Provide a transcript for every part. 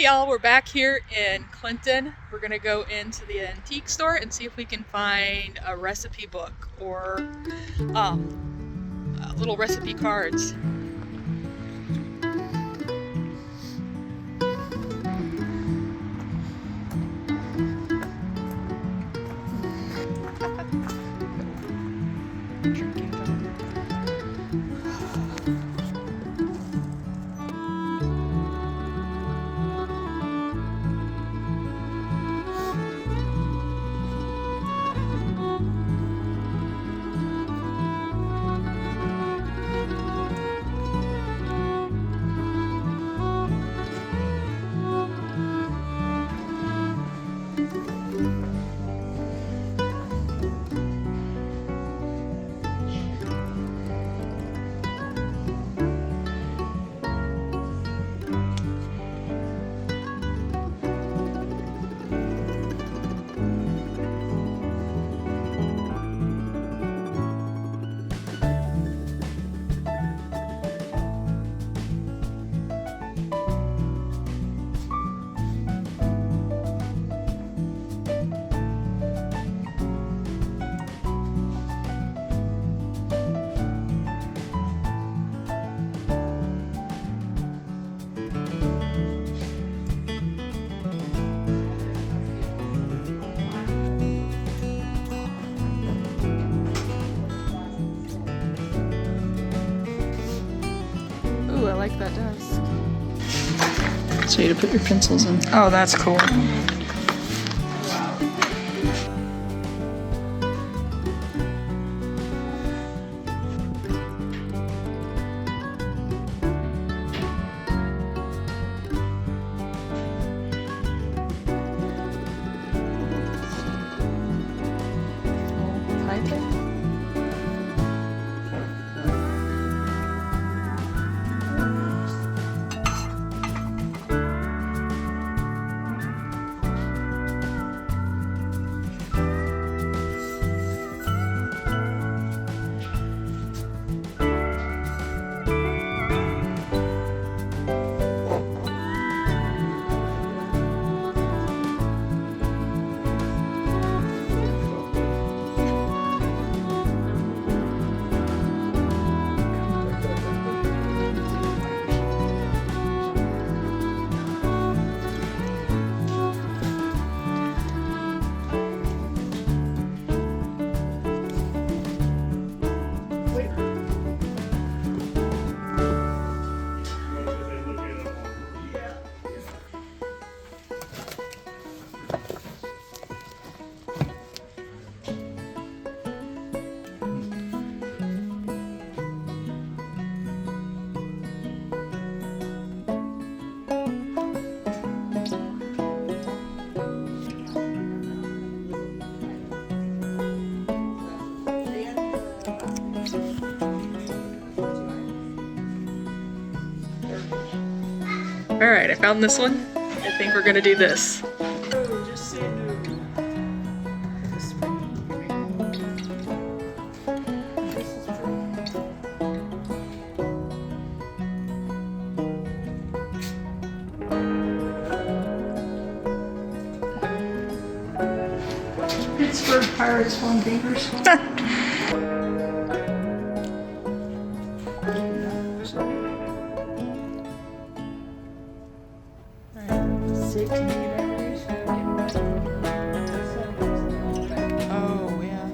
y'all, we're back here in Clinton. We're gonna go into the antique store and see if we can find a recipe book or little recipe cards. Ooh, I like that desk. So you to put your pencils in. Oh, that's cool. Alright, I found this one. I think we're gonna do this. Just say no. Pittsburgh Pirates won beavers. Oh, yeah.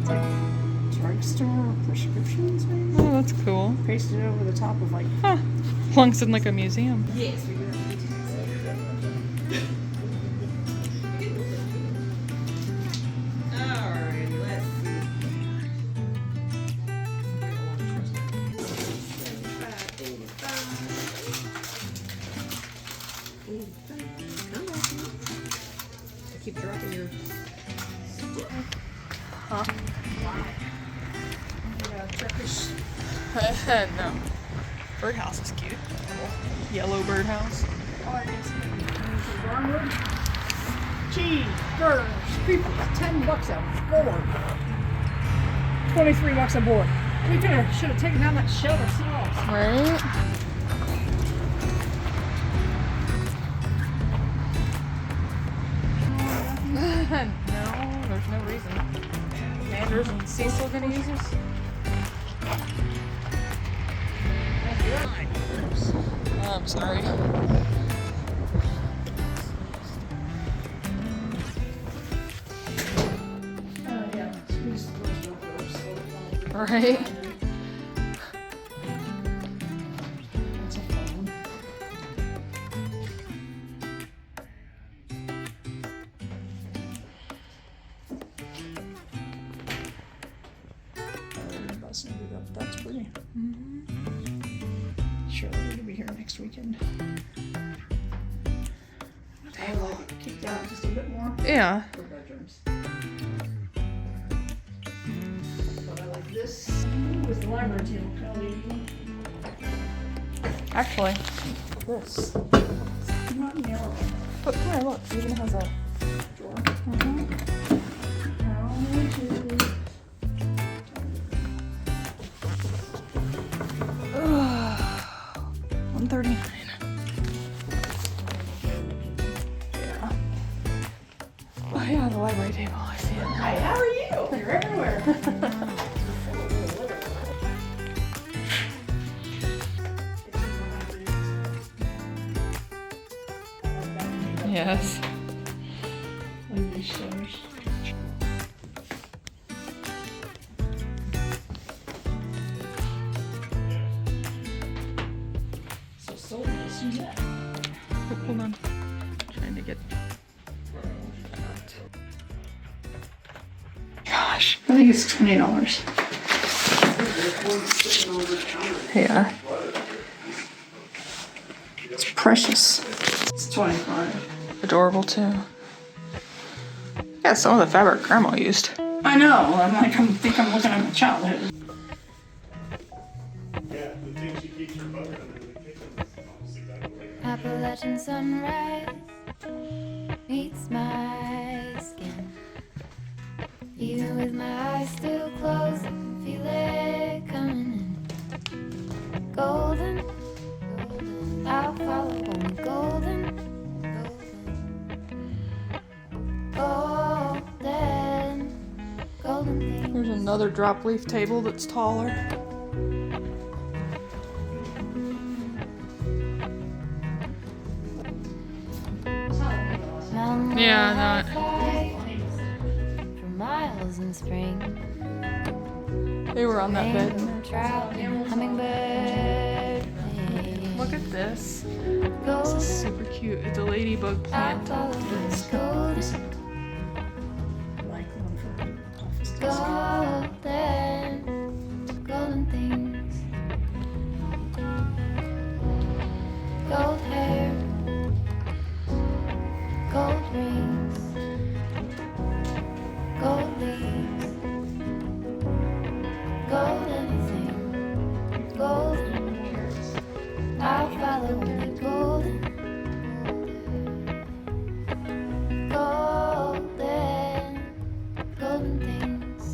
It's like drugstore prescriptions, maybe? Oh, that's cool. Pasted over the top of like. Huh. Belongs in like a museum. Yes, we do. Alright, let's see. 85. Keep dropping your. Huh? Wow. Yeah, Turkish. No. Birdhouse is cute. Yellow birdhouse. Oh, it is. Barnwood. Cheese, burgers, people, $10 a board. $23 a board. We should have taken down that shelf ourselves. Right? No, there's no reason. Manders and Cecil gonna use this? Oh, I'm sorry. Yeah, squeeze those burgers. Right? That's a fun one. That's pretty. Sure, we're gonna be here next weekend. I like it kicked out just a bit more Yeah. for bedrooms. But I like this. With the library table, Kelly. Actually, this. Not narrow. But come here, look. It even has a Drawer. mm-hmm. How to 139. Yeah. Oh yeah, the library table. I see it. Hi, how are you? You're everywhere. Yes. So let's use that. Oh, hold on. Trying to get that. Gosh. I think it's $20. Yeah. It's precious. It's $25. Adorable too. Yeah, some of the fabric grandma used. I know. I'm like, I think I'm looking at my childhood. Yeah, the thing she keeps her butter under the kitchen is almost exactly like Appalachian sunrise meets my skin. Even with my eyes still closed, I can feel it coming in. Golden, golden, I'll follow only golden, golden, golden, golden things. There's another drop leaf table that's taller. Mountain Yeah, light that. fly for miles in spring. They were on that bed. Rainbow trout and hummingbird. Look at this. This Golden, is super cute. It's a ladybug I'll plant. follow this golden, Like one for the office desk. golden, golden things. Gold hair, gold rings, gold leaves, gold anything, golden. I'll follow only golden, golden, golden things.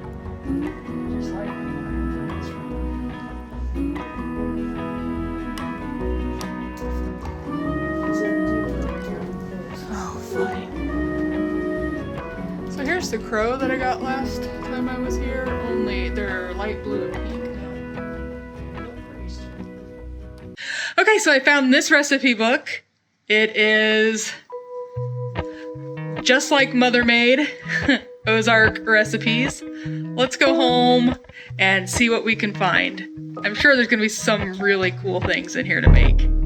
Just like that's Oh, funny. So here's the crow that I got last time I was here. Only they're light blue and pink now. Okay, Okay, so I found this recipe book. It is just like Mother made, Ozark Recipes. Let's go home and see what we can find. I'm sure there's gonna be some really cool things in here to make.